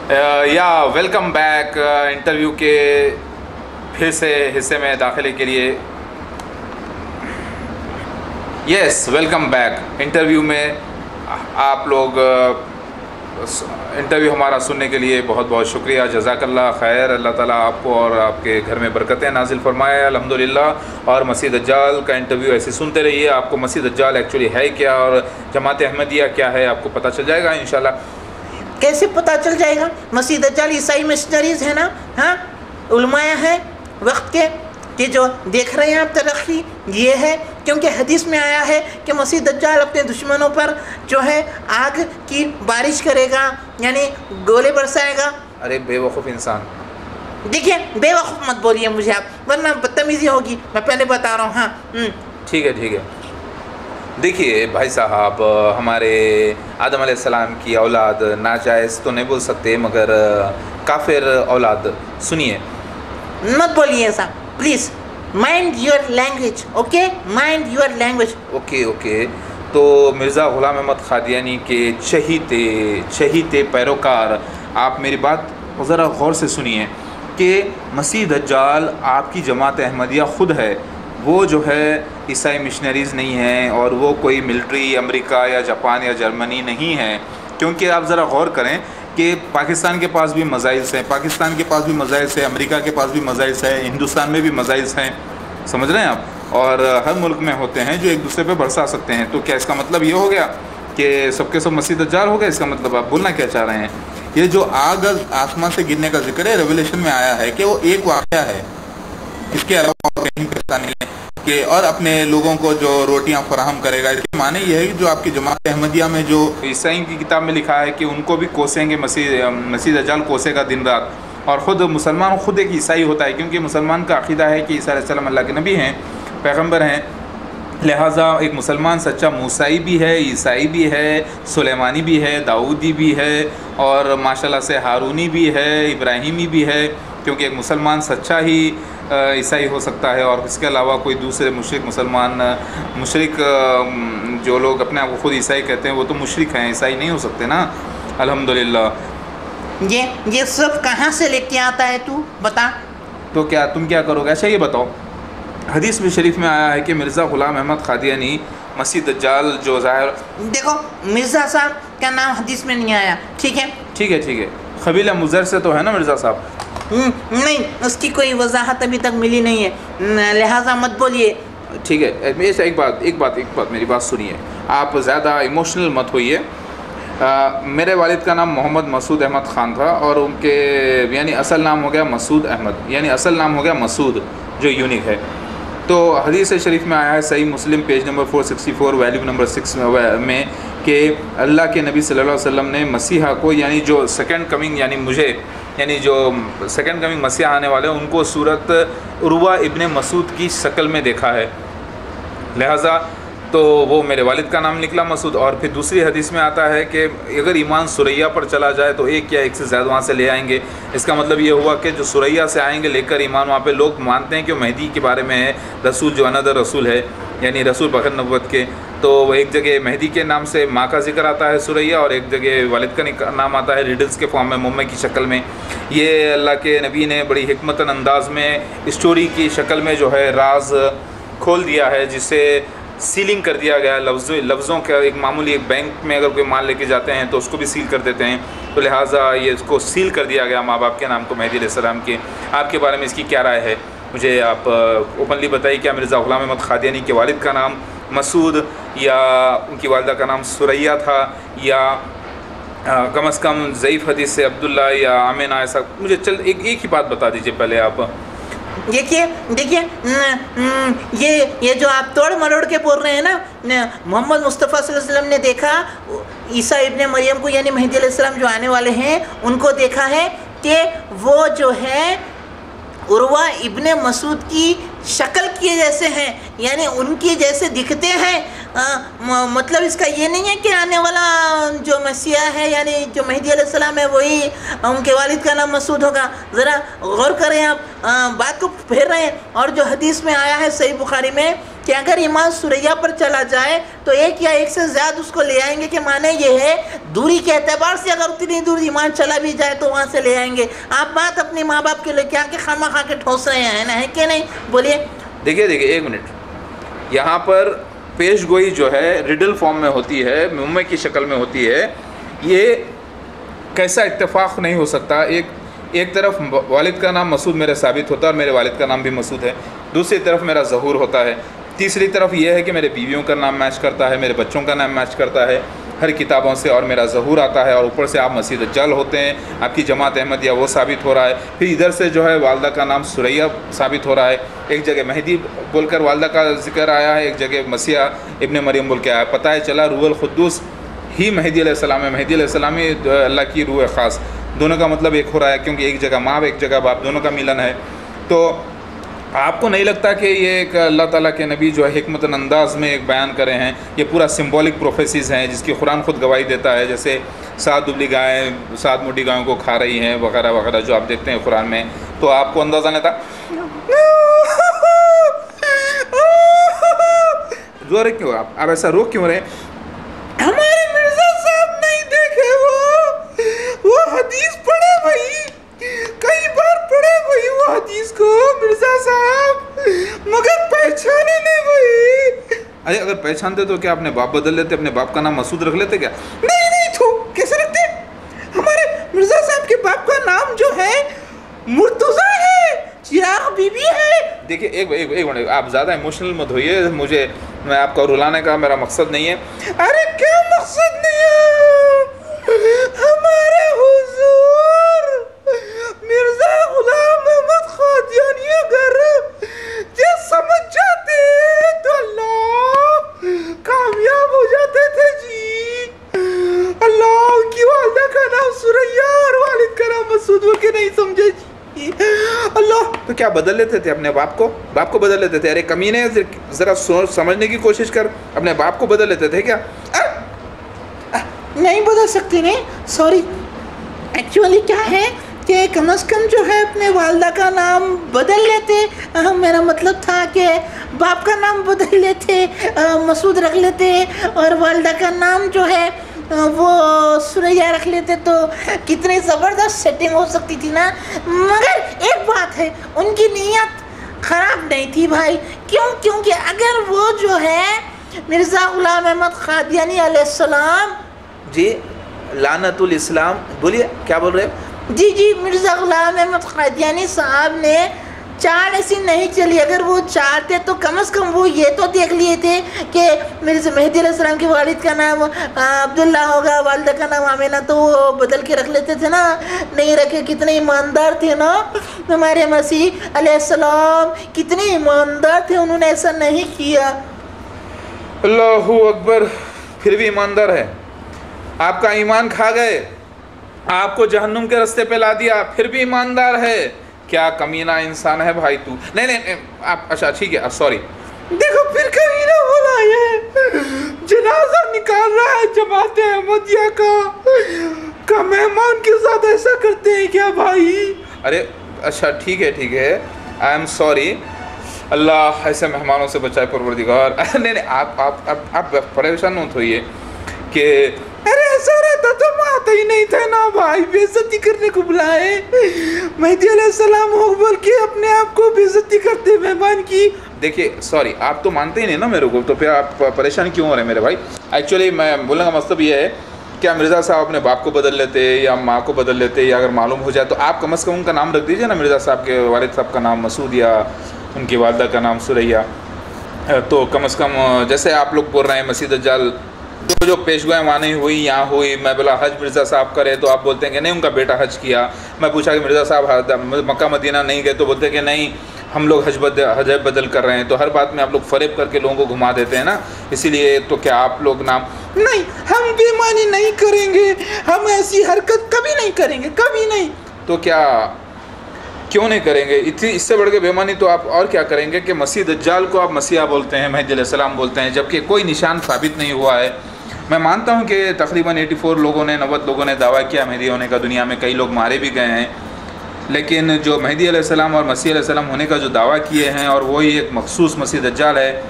یا welcome back interview کے پھر سے حصے میں داخلے کے لیے. یس ویلکم بیک انٹرویو میں آپ لوگ انٹرویو ہمارا سننے کے لیے بہت بہت شکریہ. جزاک اللہ خیر. اللہ تعالیٰ آپ کو اور آپ کے گھر میں برکتیں نازل فرمائے الحمدللہ. اور مسیح دجال کا انٹرویو ایسے سنتے رہیے. آپ کو مسیح دجال ایکچولی ہے کیا اور جماعت احمدیہ کیا ہے آپ کو پتہ چل جائے گا انشاءاللہ. کیسے پتہ چل جائے گا؟ مسیح دجال عیسائی مشنریز ہیں نا، ہاں علماء ہیں وقت کے کہ جو دیکھ رہے ہیں آپ ترقی یہ ہے، کیونکہ حدیث میں آیا ہے کہ مسیح دجال اپنے دشمنوں پر جو ہے آگ کی بارش کرے گا، یعنی گولے برسائے گا. ارے بے وقوف انسان. دیکھیے بے وقوف مت بولیے مجھے آپ، ورنہ بدتمیزی ہوگی، میں پہلے بتا رہا ہوں. ہاں ٹھیک ہے. دیکھیے بھائی صاحب، ہمارے آدم علیہ السلام کی اولاد ناجائز تو نہیں بول سکتے مگر کافر اولاد. سنیے مت بولیے ایسا please. Mind your language, okay? Mind your language. Okay. تو مرزا غلام احمد قادیانی کے چہیتے پیروکار، آپ میری بات ذرا غور سے سنیے کہ مسیح دجال آپ کی جماعت احمدیہ خود ہے، وہ جو ہے عیسائی مشنریز نہیں ہیں اور وہ کوئی ملٹری امریکہ یا جاپان یا جرمنی نہیں ہے. کیونکہ آپ ذرا غور کریں کہ پاکستان کے پاس بھی مزائلس ہیں، امریکہ کے پاس بھی مزائلس ہیں، ہندوستان میں بھی مزائلس ہیں، سمجھ رہے ہیں آپ؟ اور ہر ملک میں ہوتے ہیں جو ایک دوسرے پہ برسا سکتے ہیں. تو کیا اس کا مطلب یہ ہو گیا کہ سب کے سب مسیح دجال ہو گئے؟ اس کا مطلب آپ بولنا کیا چاہ رہے ہیں؟ یہ جو آگ آسمان سے گرنے کا ذکر ہے ریولیشن میں آیا ہے کہ وہ ایک واقعہ ہے، اس کے علاوہ کہیں پتا نہیں ہے کہ اور اپنے لوگوں کو جو روٹیاں فراہم کرے گا. اس کے معنی یہ ہے کہ جو آپ کی جماعت احمدیہ میں جو عیسائی کی کتاب میں لکھا ہے کہ ان کو بھی کوسیں گے، مسیح دجال کوسے گا دن رات. اور خود مسلمان خود ایک عیسائی ہوتا ہے، کیونکہ مسلمان کا عقیدہ ہے کہ عیسیٰ علیہ السلام اللہ کے نبی ہیں، پیغمبر ہیں. لہٰذا ایک مسلمان سچا موسیٰ بھی ہے، عیسائی بھی ہے، سلیمانی بھی ہے، داؤدی بھی ہے، اور ماشاءاللہ سے ہارونی بھی ہے، ابراہیمی بھی ہے. کیونکہ ایک مسلمان سچا ہی عیسائی ہو سکتا ہے، اور اس کے علاوہ کوئی دوسرے مشرک جو لوگ اپنے آپ کو خود عیسائی کہتے ہیں وہ تو مشرک ہیں، عیسائی نہیں ہو سکتے نا الحمدللہ. یہ سب کہاں سے لے کے آتا ہے تو بتا؟ تو کیا تم کیا کرو گے؟ اچھا یہ بتاؤ، حدیث میں شریف میں آیا ہے کہ مرزا غلام احمد قادیانی مسیح دجال جو ظاہر، دیکھو مرزا صاحب کا نام حدیث میں نہیں آیا، ٹھیک ہے. قبیلہ مضر سے تو ہے نا مرزا صاحب؟ نہیں، اس کی کوئی وضاحت ابھی تک ملی نہیں ہے، لہٰذا مت بولیے. ٹھیک ہے. ایک بات میری بات سنیے، آپ زیادہ ایموشنل مت ہوئیے. میرے والد کا نام محمد مسعود احمد خان تھا، اور ان کے یعنی اصل نام ہو گیا مسعود احمد، یعنی اصل نام ہو گیا مسعود جو یونیک ہے. تو حدیث شریف میں آیا ہے صحیح مسلم پیج نمبر 464 ویلیو نمبر 6 میں کہ اللہ کے نبی صلی اللہ علیہ وسلم نے مسیحا کو، یعنی جو سیکنڈ کمنگ، یعنی مجھے، یعنی جو سیکنڈ کمنگ مسیح آنے والے ہیں ان کو صورت عروہ ابن مسعود کی شکل میں دیکھا ہے. لہٰذا تو وہ میرے والد کا نام نکلا مسعود. اور پھر دوسری حدیث میں آتا ہے کہ اگر ایمان سریہ پر چلا جائے تو ایک یا ایک سے زیادہ وہاں سے لے آئیں گے. اس کا مطلب یہ ہوا کہ جو سریہ سے آئیں گے لے کر ایمان، وہاں پہ لوگ مانتے ہیں کہ مہدی کے بارے میں ہے، رسول جو اندر رسول ہے، یعنی رسول بغیر نبوت کے. تو وہ ایک جگہ مہدی کے نام سے ماں کا ذکر آتا ہے سریہ، اور ایک جگہ والد کا نام آتا ہے ریڈلز کے فارم میں، ممے کی شکل میں. یہ اللہ کے نبی نے بڑی حکمتاً انداز میں اسٹوری کی شکل میں جو ہے راز کھول دیا ہے، جسے سیلنگ کر دیا گیا. لفظوں کا ایک معمولی ایک بینک میں اگر کوئی مال لے کے جاتے ہیں تو اس کو بھی سیل کر دیتے ہیں، تو لہٰذا یہ اس کو سیل کر دیا گیا ماں باپ کے نام کو، مہدی علیہ السلام کے. آپ کے بارے میں اس کی کیا رائے ہے؟ مجھے آپ اوپنلی بتائیے. کیا مرزا غلام احمد قادیانی کے والد کا نام مسعود یا ان کی والدہ کا نام سریہ تھا، یا کم از کم ضعیف حدیث سے عبداللہ یا آمینہ ایسا؟ مجھے ایک ہی بات بتا دیجئے پہلے آپ. دیکھیے یہ جو آپ توڑ مروڑ کے بول رہے ہیں نا، محمد مصطفیٰ صلی اللہ علیہ وسلم نے دیکھا عیسیٰ ابن مریم کو، یعنی مہدی علیہ السلام جو آنے والے ہیں ان کو دیکھا ہے کہ وہ جو ہے عروہ ابن مسعود کی شکل کے جیسے ہیں، یعنی ان کی جیسے دکھتے ہیں. مطلب اس کا یہ نہیں ہے کہ آنے والا جو مسیح ہے، یعنی جو مہدی علیہ السلام ہے، وہی ان کے والد کا نام مسعود ہوگا. ذرا غور کریں، آپ بات کو پھیر رہے ہیں. اور جو حدیث میں آیا ہے صحیح بخاری میں کہ اگر ایمان سریا پر چلا جائے تو ایک یا ایک سے زیادہ اس کو لے آئیں گے، کہ معنی یہ ہے دوری کے اعتبار سے اگر اتنی دور ایمان چلا بھی جائے تو وہاں سے لے آئیں گے۔ آپ بات اپنے ماں باپ کے لے کے آ کے خامہ خواہ کے ٹھوس رہے ہیں نا، ہے کہ نہیں؟ بولیے۔ دیکھیے ایک منٹ، یہاں پر پیش گوئی جو ہے ریڈل فارم میں ہوتی ہے، ممے کی شکل میں ہوتی ہے۔ یہ کیسا اتفاق نہیں ہو سکتا؟ ایک طرف والد کا نام مسعود میرے ثابت ہوتا ہے اور میرے والد کا نام بھی مسعود ہے، دوسری طرف میرا ظہور ہوتا ہے، تیسری طرف یہ ہے کہ میرے بیویوں کا نام میچ کرتا ہے، میرے بچوں کا نام میچ کرتا ہے ہر کتابوں سے، اور میرا ظہور آتا ہے، اور اوپر سے آپ مسیح دجال ہوتے ہیں، آپ کی جماعت احمدیہ وہ ثابت ہو رہا ہے، پھر ادھر سے جو ہے والدہ کا نام سریہ ثابت ہو رہا ہے، ایک جگہ مہدی بول کر والدہ کا ذکر آیا ہے، ایک جگہ مسیح ابن مریم بول کے آیا، پتہ ہے چلا روح القدس ہی مہدی علیہ السلام ہے، مہدی علیہ السلام ہی اللہ کی روح خاص، دونوں کا مطلب ایک ہو رہا ہے، کیونکہ ایک جگہ ماں ایک جگہ باپ، دونوں کا ملن ہے۔ تو آپ کو نہیں لگتا کہ یہ ایک اللہ تعالیٰ کے نبی جو ہے حکمت انداز میں ایک بیان کرے ہیں، یہ پورا سمبولک پروفیسیز ہیں جس کی قرآن خود گواہی دیتا ہے، جیسے 7 دبلی گائیں 7 موٹی گایوں کو کھا رہی ہیں وغیرہ وغیرہ جو آپ دیکھتے ہیں قرآن میں، تو آپ کو اندازہ نہیں تھا؟ رو رہے کیوں آپ ایسا رو کیوں رہے؟ ہمارے مرزا صاحب نہیں دیکھے، وہ حدیث پڑھے بھائی، کئی بار پڑھے بھائی وہ حدیث کو مرزا صاحب، مگر پہچانے نہیں بھائی۔ ارے اگر پہچانتے تو کیا اپنے باپ بدل لیتے، اپنے باپ کا نام مسعود رکھ لیتے کیا؟ نہیں تو کیسے رکھتے؟ ہمارے مرزا صاحب کے باپ کا نام جو ہے مرتضیٰ ہے، چراغ بی بی ہے۔ دیکھیے ایک منٹ، آپ زیادہ ایموشنل مت ہوئیے، میں آپ کو رلانے کا میرا مقصد نہیں ہے۔ ارے کیا مقصد نہیں ہے؟ ہمارے حضور مرزا غلام احمد قادیانی اگر یہ سمجھ جاتے تو اللہ کامیاب ہو جاتے تھے جی۔ اللہ ان کی والدہ کا نام سریہ اور والد کا نام مسعود ہو کے نہیں سمجھے جی، اللہ تو کیا بدل لیتے تھے اپنے باپ کو بدل لیتے تھے؟ ارے کمینے ذرا سمجھنے کی کوشش کر، اپنے باپ کو بدل لیتے تھے کیا؟ نہیں بدل سکتے، نہیں، سوری، ایکچولی کیا ہے کہ کم از کم جو ہے اپنے والدہ کا نام بدل لیتے، میرا مطلب تھا کہ باپ کا نام بدل لیتے، مسعود رکھ لیتے، اور والدہ کا نام جو ہے وہ سریہ رکھ لیتے، تو کتنی زبردست سیٹنگ ہو سکتی تھی نا۔ مگر ایک بات ہے، ان کی نیت خراب نہیں تھی بھائی، کیونکہ اگر وہ جو ہے مرزا غلام احمد قادیانی علیہ السلام، جی لعنت الاسلام، بولیے کیا بول رہے ہیں؟ جی مرزا غلام احمد قادیانی صاحب نے چال ایسی نہیں چلی، اگر وہ چاہتے تو کم از کم وہ یہ تو دیکھ لیے تھے کہ مرزا مہدی علیہ السلام کے والد کا نام عبداللہ ہوگا، والدہ کا نام آمینہ، تو وہ بدل کے رکھ لیتے تھے نا، نہیں رکھے۔ کتنے ایماندار تھے نا ہمارے مسیح علیہ السلام، کتنے ایماندار تھے، انہوں نے ایسا نہیں کیا۔ اللہ اکبر، پھر بھی ایماندار ہے، آپ کا ایمان کھا گئے، آپ کو جہنم کے رستے پہ لا دیا، پھر بھی ایماندار ہے، کیا کمینہ انسان ہے بھائی تو۔ نہیں آپ، اچھا ٹھیک ہے، سوری۔ دیکھو پھر کمینہ بولا، یہ جنازہ نکال رہا ہے جماعت احمدیہ کا مہمان کے ساتھ ایسا کرتے ہیں کیا بھائی؟ ارے اچھا ٹھیک ہے، آئی ایم سوری، اللہ ایسے مہمانوں سے بچائے پروردگار۔ نہیں آپ پریشان مت ہوئیے کہ ارے ایسا رہتا تو میں آتا ہی نہیں تھا نا بھائی، بے عزتی کرنے کو بلائے، مہدی علیہ السلام ہو بول کے اپنے آپ کو بے عزتی کرتے مہمان کی۔ دیکھیے سوری، آپ تو مانتے ہی نہیں نا میرے کو، تو پھر آپ پریشان کیوں ہو رہے ہیں میرے بھائی؟ ایکچولی میں بولنے کا مطلب یہ ہے کہ مرزا صاحب اپنے باپ کو بدل لیتے یا ماں کو بدل لیتے، یا اگر معلوم ہو جائے تو آپ کم از کم ان کا نام رکھ دیجیے نا، مرزا صاحب کے والد صاحب کا نام مسعود یا ان کی والدہ کا نام سریہ، تو کم از کم جیسے آپ لوگ بول رہے ہیں مسیح دجال جو پیشگوئیں وہاں نہیں ہوئی یہاں ہوئی، میں بولا حج مرزا صاحب کرے تو آپ بولتے ہیں کہ نہیں ان کا بیٹا حج کیا، میں پوچھا کہ مرزا صاحب مکہ مدینہ نہیں گئے تو بولتے ہیں کہ نہیں ہم لوگ حج بدل کر رہے ہیں، تو ہر بات میں آپ لوگ فریب کر کے لوگوں کو گھما دیتے ہیں نا، اسی لیے تو کیا آپ لوگ نام نہیں، ہم بے ایمانی نہیں کریں گے، ہم ایسی حرکت کبھی نہیں کریں گے، کبھی نہیں، تو کیوں نہیں کریں گے؟ اس سے بڑھ کے بے ایمانی تو آپ اور کیا کریں گے کہ مسیح دجال کو آپ مسیحا بولتے ہیں، مہدی علیہ السلام بولتے ہیں، جبکہ کوئی نشان ثابت نہیں ہوا ہے۔ میں مانتا ہوں کہ تقریباً 84 لوگوں نے 90 لوگوں نے دعویٰ کیا مہدی ہونے کا، دنیا میں کئی لوگ مارے بھی گئے ہیں، لیکن جو مہدی علیہ السلام اور مسیح علیہ السلام ہونے کا جو دعویٰ کیے ہیں، اور وہی ایک مخصوص مسیح دجال ہے،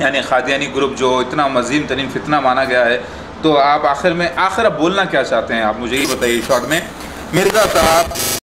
یعنی قادیانی گروپ جو اتنا عظیم ترین فتنہ مانا گیا ہے، تو آپ آخر اب بولنا کیا چاہتے ہیں؟ آپ مجھے یہ بتائیے شارٹ میں۔ مرزا صاحب